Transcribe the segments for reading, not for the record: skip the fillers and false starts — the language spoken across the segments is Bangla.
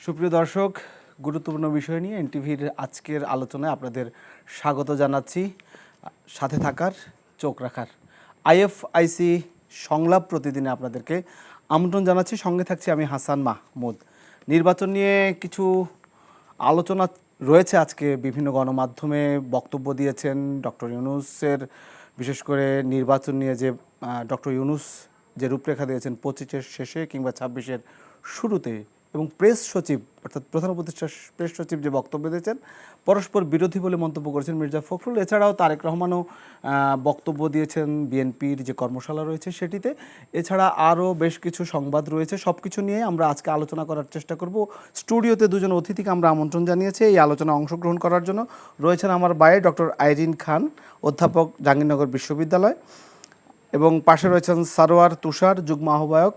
সুপ্রিয় দর্শক, গুরুত্বপূর্ণ বিষয় নিয়ে এনটিভির আজকের আলোচনায় আপনাদের স্বাগত জানাচ্ছি। সাথে থাকার, চোখ রাখার, আইএফআইসি সংলাপ প্রতিদিনে আপনাদেরকে আমন্ত্রণ জানাচ্ছি। সঙ্গে থাকছি আমি হাসান মাহমুদ। নির্বাচন নিয়ে কিছু আলোচনা রয়েছে। আজকে বিভিন্ন গণমাধ্যমে বক্তব্য দিয়েছেন ডক্টর ইউনূসের, বিশেষ করে নির্বাচন নিয়ে যে ডক্টর ইউনূস যে রূপরেখা দিয়েছেন 25-এর শেষে কিংবা 26-এর শুরুতে, এবং প্রেস সচিব অর্থাৎ প্রধান উপদেষ্টা প্রেস সচিব যে বক্তব্য দিয়েছেন পরস্পর বিরোধী বলে মন্তব্য করেছেন মির্জা ফখরুল। এছাড়াও তারেক রহমানও বক্তব্য দিয়েছেন বিএনপির যে কর্মশালা রয়েছে সেটিতে। এছাড়া আরও বেশ কিছু সংবাদ রয়েছে। সব কিছু নিয়ে আমরা আজকে আলোচনা করার চেষ্টা করব। স্টুডিওতে দুজন অতিথিকে আমরা আমন্ত্রণ জানিয়েছি এই আলোচনায় অংশগ্রহণ করার জন্য। রয়েছেন আমার বাইরে ডক্টর আইরিন খান, অধ্যাপক, জাহাঙ্গীরনগর বিশ্ববিদ্যালয়, এবং পাশে রয়েছেন সারোয়ার তুষার, যুগ্ম আহ্বায়ক,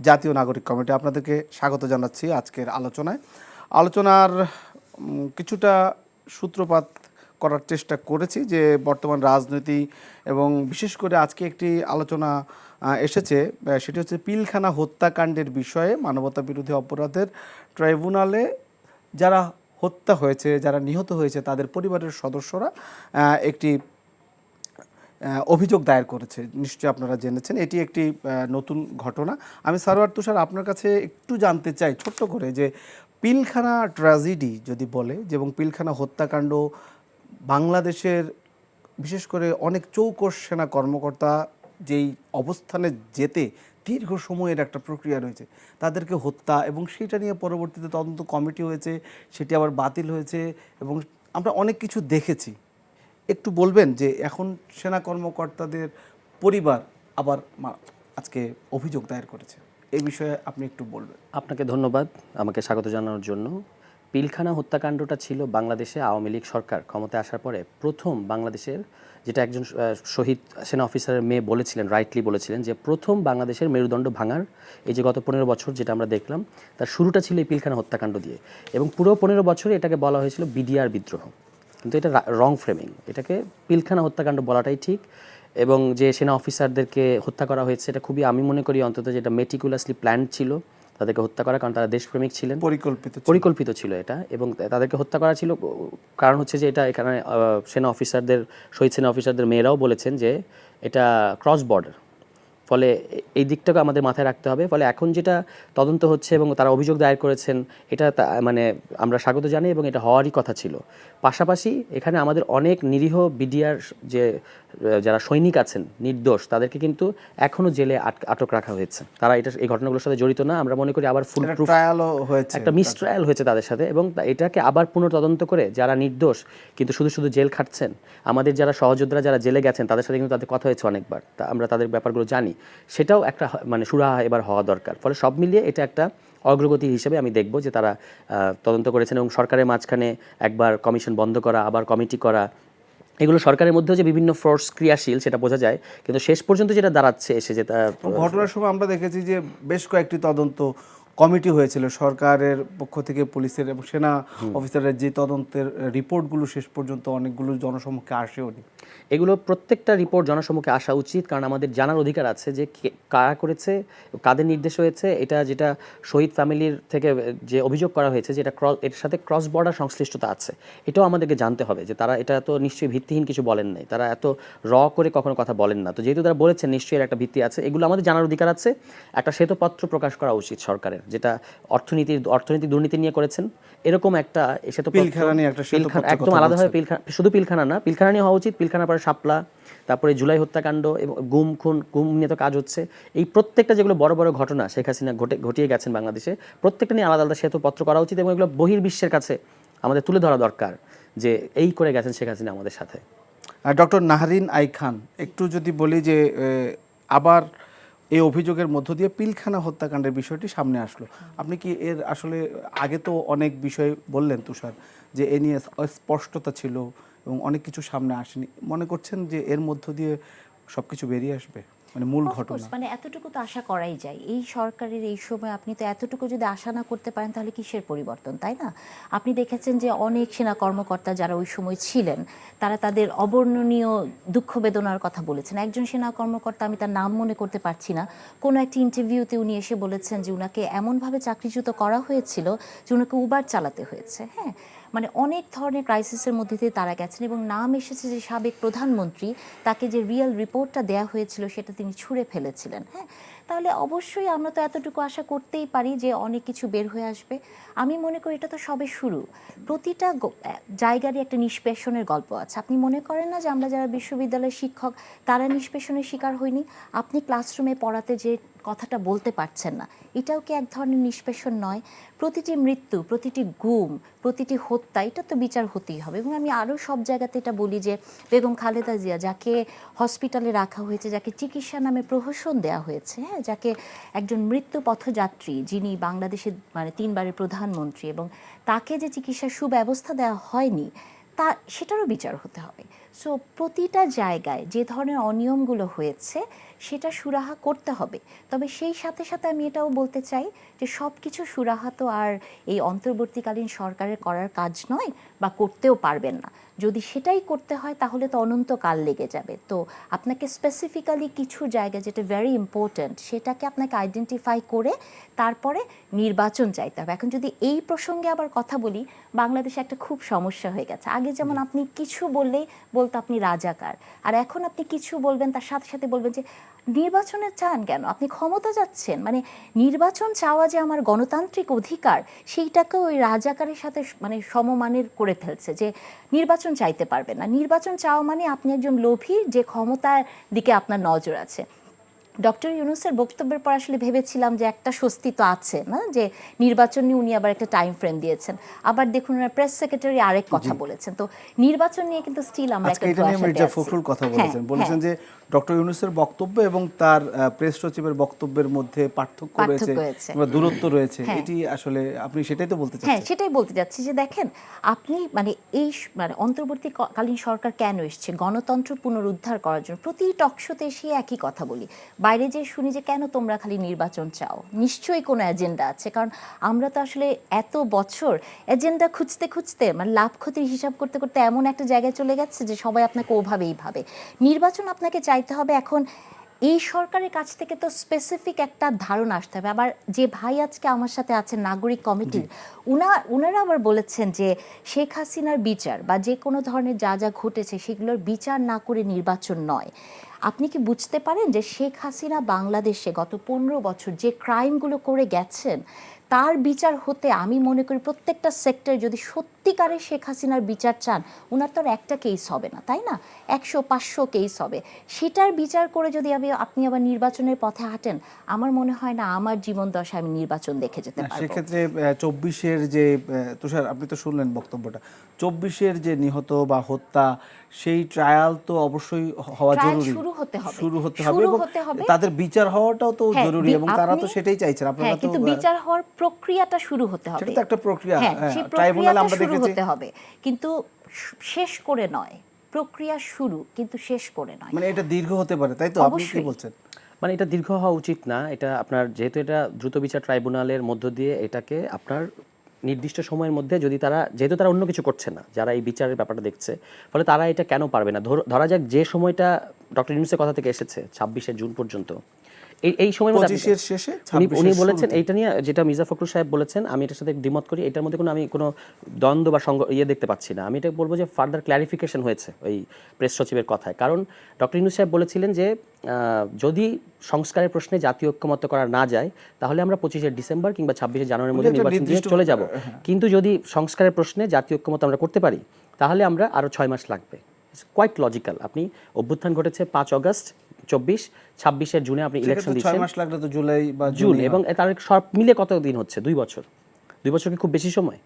জাতীয় নাগরিক কমিটি। আপনাদেরকে স্বাগত জানাচ্ছি আজকের আলোচনার কিছুটা সূত্রপাত করার চেষ্টা করেছি যে বর্তমান রাজনীতি, এবং বিশেষ করে আজকে একটি আলোচনা এসেছে, সেটি হচ্ছে পিলখানা হত্যাকাণ্ডের বিষয়ে। মানবতা বিরোধী অপরাধের ট্রাইব্যুনালে যারা হত্যা হয়েছে, যারা নিহত হয়েছে, তাদের পরিবারের সদস্যরা একটি অভিযোগ দায়ের করেছে। নিশ্চয়ই আপনারা জেনেছেন, এটি একটি নতুন ঘটনা। আমি সারোয়ার তুষার আপনার কাছে একটু জানতে চাই ছোট্ট করে, যে পিলখানা ট্র্যাজেডি যদি বলে, এবং পিলখানা হত্যাকাণ্ড বাংলাদেশের বিশেষ করে অনেক চৌকস সেনা কর্মকর্তা যেই অবস্থানে যেতে দীর্ঘ সময়ের একটা প্রক্রিয়া রয়েছে, তাদেরকে হত্যা, এবং সেটা নিয়ে পরবর্তীতে তদন্ত কমিটি হয়েছে, সেটি আবার বাতিল হয়েছে, এবং আমরা অনেক কিছু দেখেছি। একটু বলবেন যে এখন সেনা কর্মকর্তাদের পরিবার আবার আজকে অভিযোগ দায়ের করেছে, এই বিষয়ে আপনি একটু বলবেন। আপনাকে ধন্যবাদ আমাকে স্বাগত জানানোর জন্য। পিলখানা হত্যাকাণ্ডটা ছিল বাংলাদেশে আওয়ামী লীগ সরকার ক্ষমতায় আসার পরে প্রথম বাংলাদেশের, যেটা একজন শহীদ সেনা অফিসারের মেয়ে বলেছিলেন, রাইটলি বলেছিলেন, যে প্রথম বাংলাদেশের মেরুদণ্ড ভাঙার এই যে গত 15 বছর যেটা আমরা দেখলাম, তার শুরুটা ছিল এই পিলখানা হত্যাকাণ্ড দিয়ে। এবং পুরো 15 বছরে এটাকে বলা হয়েছিল বিডিআর বিদ্রোহ, কিন্তু এটা রং ফ্রেমিং। এটাকে পিলখানা হত্যাকাণ্ড বলাটাই ঠিক। এবং যে সেনা অফিসারদেরকে হত্যা করা হয়েছে, এটা খুবই, আমি মনে করি অন্তত, যেটা মেটিকুলাসলি প্ল্যান্ড ছিল তাদেরকে হত্যা করা, কারণ তারা দেশপ্রেমিক ছিলেন, পরিকল্পিত ছিল এটা। এবং তাদেরকে হত্যা করা ছিল কারণ হচ্ছে যে এটা এখানে সেনা অফিসারদের, শহীদ সেনা অফিসারদের মেয়েরাও বলেছেন যে এটা ক্রস বর্ডার, ফলে এই দিকটাকে আমাদের মাথায় রাখতে হবে। ফলে এখন যেটা তদন্ত হচ্ছে এবং তারা অভিযোগ দায়ের করেছেন, এটা মানে আমরা স্বাগত জানাই, এবং এটা হওয়ারই কথা ছিল। পাশাপাশি এখানে আমাদের অনেক নিরীহ বিডিআর যে যারা সৈনিক আছেন নির্দোষ, তাদেরকে কিন্তু এখনও জেলে আটক রাখা হয়েছে। তারা এই ঘটনাগুলোর সাথে জড়িত না। আমরা মনে করি আবার ফুল প্রুফ একটা মিস ট্রায়াল হয়েছে তাদের সাথে, এবং এটাকে আবার পুনঃতদন্ত করে যারা নির্দোষ কিন্তু শুধু শুধু জেল খাটছেন, আমাদের যারা সহযোদ্ধারা যারা জেলে গেছেন তাদের সাথে কিন্তু তাদের কথা হয়েছে অনেকবার, আমরা তাদের ব্যাপারগুলো জানি। সেটাও একটা মানে সুরাহা এবার হওয়া দরকার। ফলে সব মিলিয়ে এটা একটা অগ্রগতি হিসেবে আমি দেখব যে তারা তদন্ত করেছেন, এবং সরকারের মাঝখানে একবার কমিশন বন্ধ করা, আবার কমিটি করা, এগুলো সরকারের মধ্যেও যে বিভিন্ন ফোর্স ক্রিয়াশীল সেটা বোঝা যায়। কিন্তু শেষ পর্যন্ত যেটা দাঁড়াচ্ছে এসে, যেটা ঘটনার সময় আমরা দেখেছি যে বেশ কয়েকটি তদন্ত কমিটি হয়েছিল সরকারের পক্ষ থেকে, পুলিশের এবং সেনা অফিসারের যে তদন্তের রিপোর্টগুলো শেষ পর্যন্ত অনেকগুলো জনসমক্ষে আসেওনি। এগুলো প্রত্যেকটা রিপোর্ট জনসমক্ষে আসা উচিত, কারণ আমাদের জানার অধিকার আছে যে কারা করেছে, কাদের নির্দেশ হয়েছে। এটা যেটা শহীদ ফ্যামিলির থেকে যে অভিযোগ করা হয়েছে, যেটা এর সাথে ক্রস বর্ডার সংশ্লিষ্টতা আছে, এটাও আমাদেরকে জানতে হবে যে তারা এটা তো নিশ্চয়ই ভিত্তিহীন কিছু বলেন নাই, তারা এত করে কখনো কথা বলেন না। তো যেহেতু তারা বলেছেন, নিশ্চয়ই এর একটা ভিত্তি আছে। এগুলো আমাদের জানার অধিকার আছে। একটা শ্বেতপত্র প্রকাশ করা উচিত সরকারের, যেটা অর্থনীতি দুর্নীতি নিয়ে করেছেন, এরকম একটা একদম আলাদাভাবে শুধু পিলখানা না, পিলখানা নিয়ে হওয়া উচিত। পিলখানা পরে শাপলা, তারপরে জুলাই হত্যাকাণ্ড এবং গুম নিয়ে তো কাজ হচ্ছে। এই প্রত্যেকটা যেগুলো বড় বড় ঘটনা শেখ হাসিনা ঘটিয়ে গেছেন বাংলাদেশে, প্রত্যেকটা নিয়ে আলাদা আলাদা শ্বেতপত্র করা উচিত, এবং এগুলো বহির্বিশ্বের কাছে আমাদের তুলে ধরা দরকার যে এই করে গেছেন শেখ হাসিনা আমাদের সাথে। ডক্টর নাহরিন আই খান, একটু যদি বলি যে আবার এই অভিযোগের মধ্য দিয়ে পিলখানা হত্যাকাণ্ডের বিষয়টি সামনে আসলো, আপনি কি এর আসলে আগে তো অনেক বিষয় বললেন তুষার, যে এ নিয়ে অস্পষ্টতা ছিল এবং অনেক কিছু সামনে আসেনি, মনে করছেন যে এর মধ্য দিয়ে সব কিছু বেরিয়ে আসবে? মানে মূল Of ঘটনা? course, মানে এতটুকু তো আশা করাই যায়। এই সরকারের এই সময় আপনি তো এতটুকু যদি আশা না করতে পারেন তাহলে কিসের পরিবর্তন, তাই না? আপনি দেখেছেন যে অনেক সেনা কর্মকর্তা যারা ওই সময় ছিলেন তারা তাদের অবর্ণনীয় দুঃখ বেদনার কথা বলেছেন। একজন সেনা কর্মকর্তা, আমি তার নাম মনে করতে পারছি না, কোনো একটা ইন্টারভিউতে উনি এসে বলেছেন যে উনাকে এমনভাবে চাকরিচ্যুত করা হয়েছিল যে উনাকে উবার চালাতে হয়েছে। হ্যাঁ, মানে অনেক ধরনের ক্রাইসিসের মধ্যে দিয়ে তারা গেছেন এবং নাম এসেছে যে সাবেক প্রধানমন্ত্রী তাকে যে রিয়েল রিপোর্টটা দেয়া হয়েছিল সেটা তিনি ছুঁড়ে ফেলেছিলেন। হ্যাঁ, তাহলে অবশ্যই আমরা তো এতটুকু আশা করতেই পারি যে অনেক কিছু বের হয়ে আসবে। আমি মনে করি এটা তো সবে শুরু। প্রতিটা জায়গারই একটা নিষ্পেষণের গল্প আছে। আপনি মনে করেন না যে আমরা যারা বিশ্ববিদ্যালয়ের শিক্ষক তারা নিষ্পেষণের শিকার হইনি? আপনি ক্লাসরুমে পড়াতে যে কথাটা বলতে পারছেন না, এটাও কি এক ধরনের নিষ্পেষণ নয়? প্রতিটি মৃত্যু, প্রতিটি গুম, প্রতিটি হত্যা, এটা তো বিচার হতেই হবে। এবং আমি আরও সব জায়গাতে এটা বলি যে বেগম খালেদা জিয়া যাকে হসপিটালে রাখা হয়েছে, যাকে চিকিৎসা নামে প্রহসন দেওয়া হয়েছে, হ্যাঁ, যাকে একজন মৃত্যু পথযাত্রী যিনি বাংলাদেশের মানে 3 বারের প্রধানমন্ত্রী, এবং তাকে যে চিকিৎসার সুব্যবস্থা দেওয়া হয়নি তা সেটারও বিচার হতে হবে। সো প্রতিটা জায়গায় যে ধরনের অনিয়মগুলো হয়েছে সেটা সুরাহা করতে হবে। তবে সেই সাথে সাথে আমি এটাও বলতে চাই যে সব কিছু সুরাহা তো আর এই অন্তর্বর্তীকালীন সরকারের করার কাজ নয়, বা করতেও পারবেন না। যদি সেটাই করতে হয় তাহলে তো অনন্তকাল লেগে যাবে। তো আপনাকে স্পেসিফিক্যালি কিছু জায়গা যেটা ভেরি ইম্পর্ট্যান্ট সেটাকে আপনাকে আইডেন্টিফাই করে তারপরে নির্বাচন চাইতে হবে। এখন যদি এই প্রসঙ্গে আবার কথা বলি, বাংলাদেশে একটা খুব সমস্যা হয়ে গেছে। আগে যেমন আপনি কিছু বললেই বলতো আপনি রাজাকার, আর এখন আপনি কিছু বলবেন তার সাথে সাথে বলবেন যে নির্বাচনে চান কেন, আপনি ক্ষমতা যাচ্ছেন। মানে নির্বাচন চাওয়া যে আমার গণতান্ত্রিক অধিকার সেইটাকে ওই রাজাকারের সাথে মানে সমমানের করে ফেলছে, যে নির্বাচন চাইতে পারবেন না। নির্বাচন চাওয়া মানে আপনি একজন লোভী যে ক্ষমতার দিকে আপনার নজর আছে। ডক্টর ইউনূসের বক্তব্যের পর আসলে ভেবেছিলাম যে একটা স্বস্তি তো আছে না, যে নির্বাচন নিয়ে উনি আবার একটা টাইম ফ্রেম দিয়েছেন। আবার দেখুন ওনার প্রেস সেক্রেটারি আরেক কথা বলেছেন। তো নির্বাচন নিয়ে কিন্তু স্টিল আমরা আজকে একটা এটা নিয়ে মির্জা ফখরুল কথা বলেছেন যে ডক্টর ইউনূসের বক্তব্য এবং তার প্রেস সচিবের বক্তব্যের মধ্যে পার্থক্য রয়েছে বা দূরত্ব রয়েছে, এটি আসলে আপনি সেটাই তো বলতে চাচ্ছেন? হ্যাঁ, সেটাই বলতে যাচ্ছি যে দেখেন আপনি মানে এই মানে অন্তর্বর্তীকালীন সরকার কেন এসছে? গণতন্ত্র পুনরুদ্ধার করার জন্য। প্রতি টকশোতে এসে একই কথা বলি, বাইরে যে শুনি যে কেন তোমরা খালি নির্বাচন চাও, নিশ্চয়ই কোনো এজেন্ডা আছে। কারণ আমরা তো আসলে এত বছর এজেন্ডা খুঁজতে খুঁজতে মানে লাভ ক্ষতির হিসাব করতে করতে এমন একটা জায়গায় চলে গেছে যে সবাই আপনাকে ওভাবেই ভাবে। নির্বাচন আপনাকে চাইতে হবে। এখন এই সরকারের কাছ থেকে তো স্পেসিফিক একটা ধারণা আসতে হবে। আবার যে ভাই আজকে আমার সাথে আছেন নাগরিক কমিটির, ওনারা আবার বলেছেন যে শেখ হাসিনার বিচার বা যে কোনো ধরনের যা যা ঘটেছে সেগুলোর বিচার না করে নির্বাচন নয়। আপনি কি বুঝতে পারেন যে শেখ হাসিনা বাংলাদেশে গত 15 বছর যে ক্রাইমগুলো করে গেছেন তার বিচার হতে আমি মনে করি প্রত্যেকটা সেক্টরে যদি সত্যিকারের শেখ হাসিনার বিচার চান, ওনার তো আর একটা কেস হবে না, তাই না? 100-500 কেস হবে। সেটার বিচার করে যদি আপনি আবার নির্বাচনের পথে হাঁটেন, আমার মনে হয় না আমার জীবন দশায় আমি নির্বাচন দেখে যেতে পারবো। সেক্ষেত্রে 24-এর যে তুষার, আপনি তো শুনলেন বক্তব্যটা, 24-এর যে নিহত বা হত্যা সেই ট্রায়াল তো অবশ্যই হওয়া জরুরি, শুরু হতে হবে এবং তাদের বিচার হওয়াটাও তো জরুরি এবং তারা তো সেটাই চাইছেন। আপনারা তো কিন্তু বিচার হওয়ার প্রক্রিয়াটা শুরু হতে হবে। সেটা তো একটা প্রক্রিয়া, সেই ট্রাইব্যুনালে আমরা শুরু দেখেছি হতে হবে, কিন্তু শেষ করে নয়। প্রক্রিয়া শুরু কিন্তু শেষ করে নয়। মানে এটা দীর্ঘ হতে পারে, তাই তো? আপনি কি বলছেন? মানে এটা দীর্ঘ হওয়া উচিত না। এটা আপনার যেহেতু এটা দ্রুত বিচার ট্রাইব্যুনালের মধ্য দিয়ে এটাকে আপনার নির্দিষ্ট সময়ের মধ্যে যদি যেহেতু তারা অন্য কিছু করছে না, যারা এই বিচারের ব্যাপারটা দেখছে, ফলে তারা এটা কেন পারবে না? ধরা যাক যে সময়টা ডক্টর ইউনূসের কথা থেকে এসেছে 26শে জুন পর্যন্ত, এই সময়ের মধ্যে 25-এর শেষে উনি বলেছেন এইটা নিয়ে, যেটা মির্জা ফখরুল সাহেব বলেছেন, আমি এটার সাথে দ্বিমত করি। এটার মধ্যে আমি কোনো দ্বন্দ্ব বা দেখতে পাচ্ছি না। আমি এটা বলবো যে ফার্দার ক্ল্যারিফিকেশন হয়েছে ওই প্রেস সচিবের কথায়। কারণ ডক্টর ইউনূস সাহেব বলেছিলেন যে যদি সংস্কারের প্রশ্নে জাতীয় ঐক্যমত্য করা না যায় তাহলে আমরা 25শে ডিসেম্বর কিংবা 26শে জানুয়ারির মধ্যে নির্বাচন দিয়ে চলে যাব। কিন্তু যদি সংস্কারের প্রশ্নে জাতীয় ঐক্যমত্য আমরা করতে পারি তাহলে আমরা আরও 6 মাস লাগবে। Quite logical. আপনি অভ্যুত্থান ঘটেছে 5 অগস্ট 24, 26শে জুনে আপনি ইলেকশন দিচ্ছেন, 6 মাস লাগলে তো জুলাই বা জুন, এবং তার সব মিলে কত দিন হচ্ছে? 2 বছর। 2 বছর কি খুব বেশি সময়?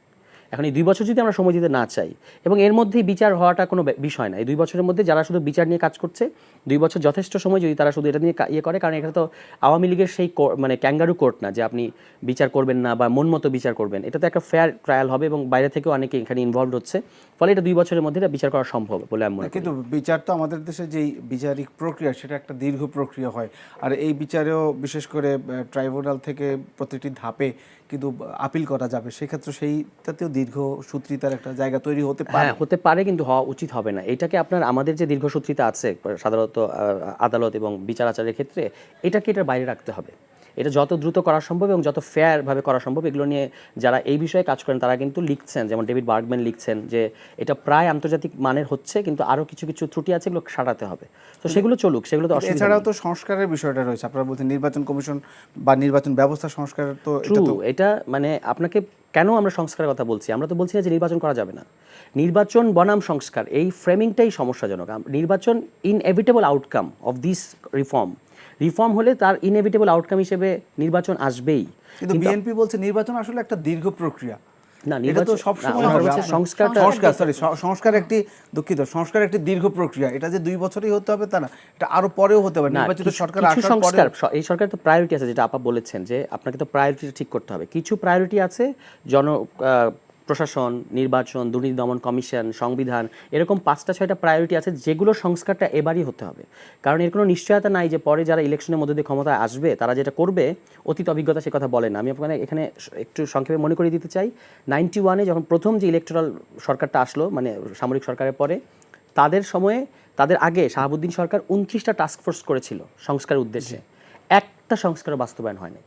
এখন এই 2 বছর যদি আমরা সময় দিতে না চাই এবং এর মধ্যেই বিচার হওয়াটা কোনো বিষয় না, এই 2 বছরের মধ্যে যারা শুধু বিচার নিয়ে কাজ করছে 2 বছর যথেষ্ট সময় যদি তারা শুধু এটা নিয়ে ইয়ে করে, কারণ এটা তো আওয়ামী লীগের সেই মানে ক্যাঙ্গারু কোর্ট না যে আপনি বিচার করবেন না বা মন মতো বিচার করবেন, এটা তো একটা ফেয়ার ট্রায়াল হবে এবং বাইরে থেকেও অনেকে এখানে ইনভলভড হচ্ছে, ফলে এটা 2 বছরের মধ্যে এটা বিচার করা সম্ভব বলে আমি মনে করি। কিন্তু বিচার তো আমাদের দেশে যেই বিচারিক প্রক্রিয়া সেটা একটা দীর্ঘ প্রক্রিয়া হয়, আর এই বিচারেও বিশেষ করে ট্রাইব্যুনাল থেকে প্রতিটি ধাপে কিন্তু আপিল করা যাবে, সেক্ষেত্রে সেইটাতেও দীর্ঘসূত্রিতার একটা জায়গা তৈরি হতে পারে। হ্যাঁ, হতে পারে, কিন্তু হওয়া উচিত হবে না। এটাকে আপনার আমাদের যে দীর্ঘসূত্রিতা আছে সাধারণত আদালত এবং বিচার আচারের ক্ষেত্রে, এটাকে এটার বাইরে রাখতে হবে। এটা যত দ্রুত করা সম্ভব এবং যত ফেয়ারভাবে করা সম্ভব, এগুলো নিয়ে যারা এই বিষয়ে কাজ করেন তারা কিন্তু লিখছেন, যেমন ডেভিড বার্গম্যান লিখছেন যে এটা প্রায় আন্তর্জাতিক মানের হচ্ছে, কিন্তু আরও কিছু কিছু ত্রুটি আছে, এগুলো সারাতে হবে। তো সেগুলো চলুক, সেগুলো তো অসুবিধা এছাড়াও নেই। তো সংস্কারের বিষয়টা রয়েছে, আপনারা বলছেন নির্বাচন কমিশন বা নির্বাচন ব্যবস্থা সংস্কারের, তো এটা ট্রু, তো এটা মানে আপনাকে কেন আমরা সংস্কারের কথা বলছি, আমরা তো বলছি না যে নির্বাচন করা যাবে না। নির্বাচন বনাম সংস্কার, এই ফ্রেমিংটাই সমস্যাজনক। নির্বাচন inevitable outcome of this reform হলে তার ইনএভিটেবল আউটকাম হিসেবে নির্বাচন আসবেই। কিন্তু বিএনপি বলছে নির্বাচন আসলে একটা দীর্ঘ প্রক্রিয়া। না, এটা তো নির্বাচন সবসময় না, হবে। হচ্ছে সংস্কারটা সংস্কার একটি দীর্ঘ প্রক্রিয়া, এটা যে 2 বছরই হতে হবে তা না, এটা আরো পরেও হতে পারে। না, নির্বাচিত সরকার কিছু আসার সংস্কার, পরে এই সরকার তো প্রায়োরিটি আছে, যেটা আপা বলেছেন যে আপনাকে তো প্রায়োরিটি ঠিক করতে হবে। কিছু প্রায়োরিটি আছে, প্রশাসন, নির্বাচন, দুর্নীতি দমন কমিশন, সংবিধান, এরকম 5টা-6টা প্রায়োরিটি আছে যেগুলো সংস্কারটা এবারই হতে হবে। কারণ এর কোনো নিশ্চয়তা নাই যে পরে যারা ইলেকশনের মধ্যে দিয়ে ক্ষমতায় আসবে তারা যেটা করবে, অতীত অভিজ্ঞতা সে কথা বলে না। আমি আপনাকে এখানে একটু সংক্ষেপে মনে করিয়ে দিতে চাই, 91-এ যখন প্রথম যে ইলেকটোরাল সরকারটা আসলো, মানে সামরিক সরকারের পরে, তাদের সময়ে, তাদের আগে শাহাবুদ্দিন সরকার 29টা টাস্কফোর্স করেছিল সংস্কারের উদ্দেশ্যে, একটা সংস্কার বাস্তবায়ন হয়নি।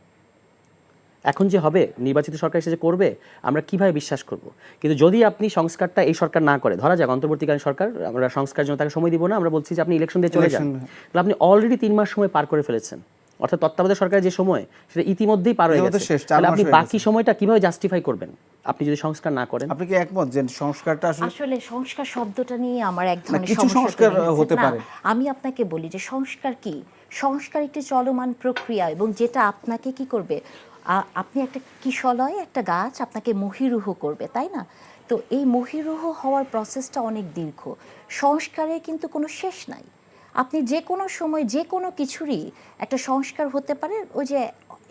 এখন যে হবে, নির্বাচিত সরকার এসে যে করবে, আমরা কিভাবে বিশ্বাস করব? কিন্তু যদি আপনি সংস্কারটা এই সরকার না করে, ধরা যাক অন্তর্বর্তীকালীন সরকার, আমরা সংস্কারের জন্য তাকে সময় দিব না, আমরা বলছি যে আপনি ইলেকশন দিয়ে চলে যান, তাহলে আপনি অলরেডি 3 মাস সময় পার করে ফেলেছেন। অর্থাৎ তত্ত্বাবধায়ক সরকারের যে সময়, সেটা ইতিমধ্যেই পার হয়ে গেছে। তাহলে আপনি বাকি সময়টা কিভাবে জাস্টিফাই করবেন আপনি যদি সংস্কার না করেন? আপনি কি একমত যে সংস্কারটা আসলে সংস্কার শব্দটা নিয়ে আমার এক ধরনের কিছু সমস্যা সংস্কার তৈরি হচ্ছে। হতে না, পারে। আমি আপনাকে বলি যে সংস্কার কি? সংস্কার একটি চলমান প্রক্রিয়া, এবং যেটা আপনাকে কি করবে, আপনি একটা কিশলয়, একটা গাছ আপনাকে মহীরুহ করবে, তাই না? তো এই মহীরুহ হওয়ার প্রসেসটা অনেক দীর্ঘ। সংস্কারের কিন্তু কোনো শেষ নাই। আপনি যে কোনো সময় যে কোনো কিছুরই একটা সংস্কার হতে পারে। ওই যে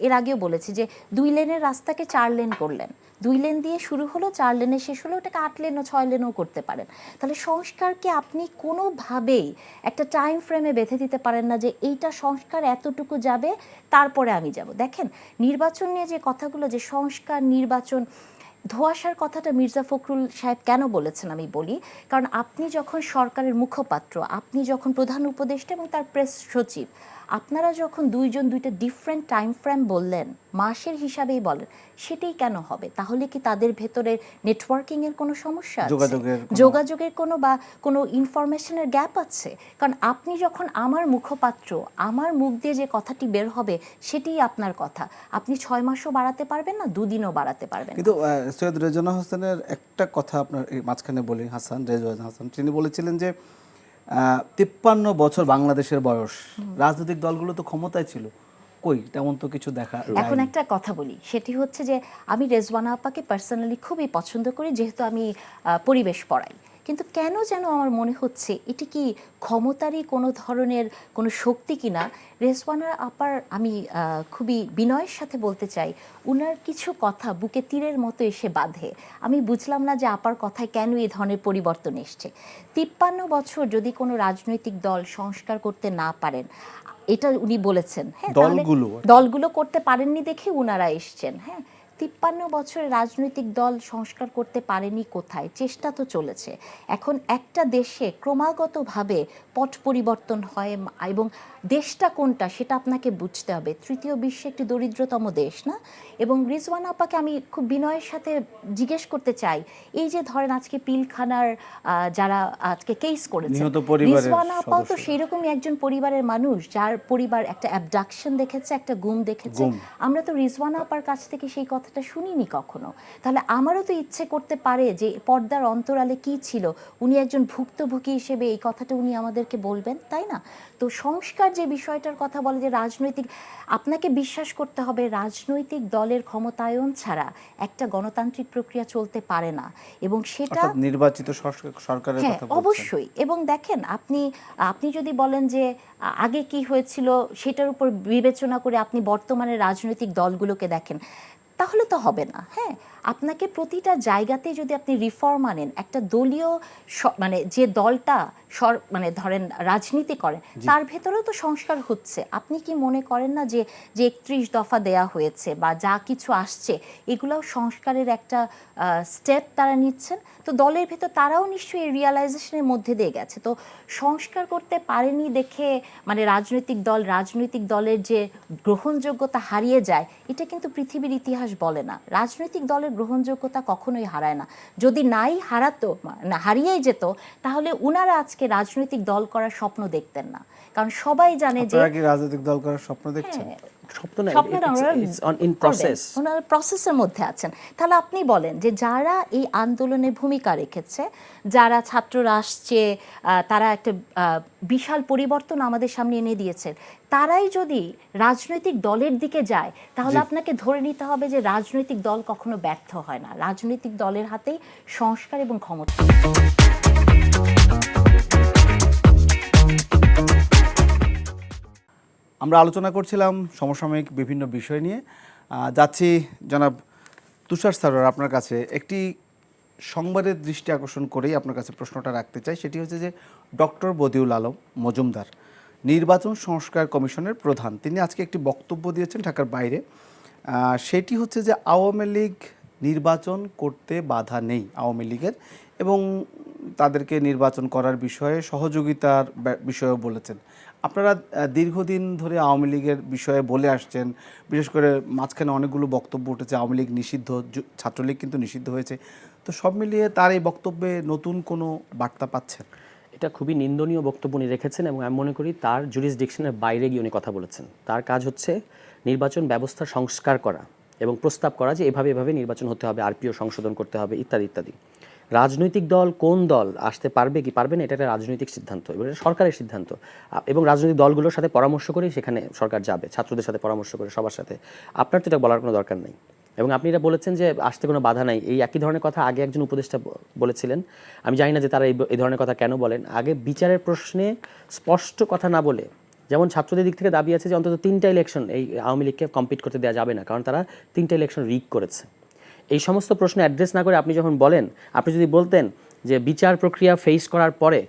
এর আগেও বলেছি যে 2 লেনের রাস্তাকে 4 লেন করলেন, 2 লেন দিয়ে শুরু হলো, 4 লেনে শেষ হলো, ওটাকে 8 লেন ও 6 লেনও করতে পারেন। তাহলে সংস্কারকে আপনি কোনোভাবেই একটা টাইম ফ্রেমে বেঁধে দিতে পারেন না যে এইটা সংস্কার এতটুকু যাবে, তারপরে আমি যাব। দেখেন, নির্বাচন নিয়ে যে কথাগুলো, যে সংস্কার নির্বাচন ধোঁয়াশার কথাটা মির্জা ফখরুল সাহেব কেন বলেছেন আমি বলি, কারণ আপনি যখন সরকারের মুখপাত্র, আপনি যখন প্রধান উপদেষ্টা এবং তার প্রেস সচিব, আপনারা যখন দুইজন দুইটা ডিফারেন্ট টাইম ফ্রেম বললেন, মাসের হিসাবেই বলেন, সেটাই কেন হবে? তাহলে কি তাদের ভেতরে নেটওয়ার্কিংয়ের কোনো সমস্যা আছে, যোগাযোগের কোনো বা কোনো ইনফরমেশনের গ্যাপ আছে? কারণ আপনি যখন আমার মুখপাত্র, আমার মুখ দিয়ে যে কথাটি বের হবে সেটাই আপনার কথা। আপনি 6 মাসও বাড়াতে পারবেন না, 2 দিনও বাড়াতে পারবেন না। কিন্তু সৈয়দ রেজওয়ানা হাসানের একটা কথা আপনার এই মাঝখানে বলি, রেজওয়ানা হাসান তিনি বলেছিলেন যে 53 বছর বাংলাদেশের বয়স, রাজনৈতিক দলগুলো তো ক্ষমতায় ছিল, কই তেমন তো কিছু দেখা যায়নি। এখন একটা কথা বলি, সেটি হচ্ছে যে আমি রেজওয়ানা আপাকে পার্সোনালি খুবই পছন্দ করি, যেহেতু আমি পরিবেশ পড়াই। কিন্তু কেন যেন আমার মনে হচ্ছে এটি কি ক্ষমতারই কোনো ধরনের কোনো শক্তি কিনা। রেজওয়ানা আপার আমি খুবই বিনয়ের সাথে বলতে চাই, উনার কিছু কথা বুকে তীরের মতো এসে বাঁধে। আমি বুঝলাম না যে আপার কথায় কেন এই ধরনের পরিবর্তন এসছে। 53 বছর যদি কোনো রাজনৈতিক দল সংস্কার করতে না পারেন, এটা উনি বলেছেন, হ্যাঁ, দলগুলো করতে পারেননি দেখে উনারা এসছেন। হ্যাঁ, 53 বছরের রাজনৈতিক দল সংস্কার করতে পারেনি কোথায়? চেষ্টা তো চলেছে। এখন একটা দেশে ক্রমাগতভাবে পট পরিবর্তন হয়, এবং দেশটা কোনটা সেটা আপনাকে বুঝতে হবে। তৃতীয় বিশ্বে একটি দরিদ্রতম দেশ না? এবং রিজওয়ানা আপাকে আমি খুব বিনয়ের সাথে জিজ্ঞেস করতে চাই, এই যে ধরেন আজকে পিলখানার যারা আজকে কেস করেছে, রিজওয়ানা আপাও তো সেইরকমই একজন পরিবারের মানুষ, যার পরিবার একটা অ্যাবডাকশন দেখেছে, একটা গুম দেখেছে। আমরা তো রিজওয়ানা আপার কাছ থেকে সেই কথাটা শুনিনি কখনো। তাহলে আমারও তো ইচ্ছে করতে পারে যে পর্দার অন্তরালে কি ছিল, উনি একজন ভুক্তভোগী হিসেবে এই কথাটা উনি আমাদেরকে বলবেন, তাই না? তো সংস্কার যে বিষয়টার কথা বলে যে রাজনৈতিক, আপনাকে বিশ্বাস করতে হবে রাজনৈতিক দলের ক্ষমতায়ন ছাড়া একটা গণতান্ত্রিক প্রক্রিয়া চলতে পারে না, এবং সেটা অর্থাৎ নির্বাচিত সরকারের হ্যাঁ কথা বলছেন। অবশ্যই। এবং দেখেন আপনি যদি বলেন যে আগে কি হয়েছিল সেটার উপর বিবেচনা করে আপনি বর্তমানে রাজনৈতিক দলগুলোকে দেখেন, তাহলে তো হবে না। হ্যাঁ, আপনাকে প্রতিটা জায়গাতে যদি আপনি রিফর্ম আনেন, একটা দলীয় মানে যে দলটা মানে ধরেন রাজনীতি করেন তার ভেতরেও তো সংস্কার হচ্ছে। আপনি কি মনে করেন না যে 31 দফা দেয়া হয়েছে বা যা কিছু আসছে এগুলোও সংস্কারের একটা স্টেপ তারা নিচ্ছেন? তো দলের ভেতর তারাও নিশ্চয়ই এই রিয়ালাইজেশনের মধ্যে দিয়ে গেছে। তো সংস্কার করতে পারেনি দেখে মানে রাজনৈতিক দলের যে গ্রহণযোগ্যতা হারিয়ে যায়, এটা কিন্তু পৃথিবীর ইতিহাস বলে না। রাজনৈতিক দলের গ্রহণযোগ্যতা কখনোই হারায় না। যদি হারিয়েই যেত তাহলে উনারা আজকে রাজনৈতিক দল করার স্বপ্ন দেখতেন না, কারণ সবাই জানে যে আপনারা কি রাজনৈতিক দল করার স্বপ্ন দেখছেন? ওনারা প্রসেসের মধ্যে আছেন। তাহলে আপনি বলেন যে যারা এই আন্দোলনে ভূমিকা রেখেছে, যারা ছাত্ররা আসছে, তারা একটা বিশাল পরিবর্তন আমাদের সামনে এনে দিয়েছে, তারাই যদি রাজনৈতিক দলের দিকে যায় তাহলে আপনাকে ধরে নিতে হবে যে রাজনৈতিক দল কখনো ব্যর্থ হয় না। রাজনৈতিক দলের হাতেই সংস্কার এবং ক্ষমতা। আমরা আলোচনা করছিলাম সমসাময়িক বিভিন্ন বিষয় নিয়ে। যাচ্ছি জনাব তুষার সরোয়ার আপনার কাছে, একটি সংবাদের দৃষ্টি আকর্ষণ করেই আপনার কাছে প্রশ্নটা রাখতে চাই। সেটি হচ্ছে যে ডক্টর বদিউল আলম মজুমদার, নির্বাচন সংস্কার কমিশনের প্রধান, তিনি আজকে একটি বক্তব্য দিয়েছেন ঢাকার বাইরে। সেটি হচ্ছে যে আওয়ামী লীগ নির্বাচন করতে বাধা নেই আওয়ামী লীগের, এবং তাদেরকে নির্বাচন করার বিষয়ে সহযোগিতার বিষয়েও বলেছেন। আপনারা দীর্ঘদিন ধরে আওয়ামী লীগের বিষয়ে বলে আসছেন, বিশেষ করে মাঝখানে অনেকগুলো বক্তব্য উঠেছে আওয়ামী লীগ নিষিদ্ধ, ছাত্রলীগ কিন্তু নিষিদ্ধ হয়েছে। তো সব মিলিয়ে তার এই বক্তব্যে নতুন কোনো বার্তা পাচ্ছেন? এটা খুবই নিন্দনীয় বক্তব্য উনি রেখেছেন, এবং আমি মনে করি তার জুরিসডিকশনের বাইরে গিয়ে উনি কথা বলেছেন। তার কাজ হচ্ছে নির্বাচন ব্যবস্থা সংস্কার করা এবং প্রস্তাব করা যে এভাবে নির্বাচন হতে হবে, আরপিও সংশোধন করতে হবে, ইত্যাদি ইত্যাদি। রাজনৈতিক দল কোন দল আসতে পারবে কি পারবে না এটা একটা রাজনৈতিক সিদ্ধান্ত, এবং এটা সরকারের সিদ্ধান্ত, এবং রাজনৈতিক দলগুলোর সাথে পরামর্শ করেই সেখানে সরকার যাবে, ছাত্রদের সাথে পরামর্শ করে, সবার সাথে। আপনার তো এটা বলার কোনো দরকার নেই। এবং আপনি এটা বলেছেন যে আসতে কোনো বাধা নাই, এই একই ধরনের কথা আগে একজন উপদেষ্টা বলেছিলেন। আমি জানি না যে তারা এই ধরনের কথা কেন বলেন। আগে বিচারের প্রশ্নে স্পষ্ট কথা না বলে, যেমন ছাত্রদের দিক থেকে দাবি আছে যে অন্তত 3টা ইলেকশন এই আওয়ামী লীগকে কম্পিট করতে দেওয়া যাবে না, কারণ তারা 3টা ইলেকশন রিগ করেছে। এই সমস্ত প্রশ্ন অ্যাড্রেস না করে আপনি যখন বলেন, আপনি যদি বলতেন যে বিচার প্রক্রিয়া ফেস করার পরে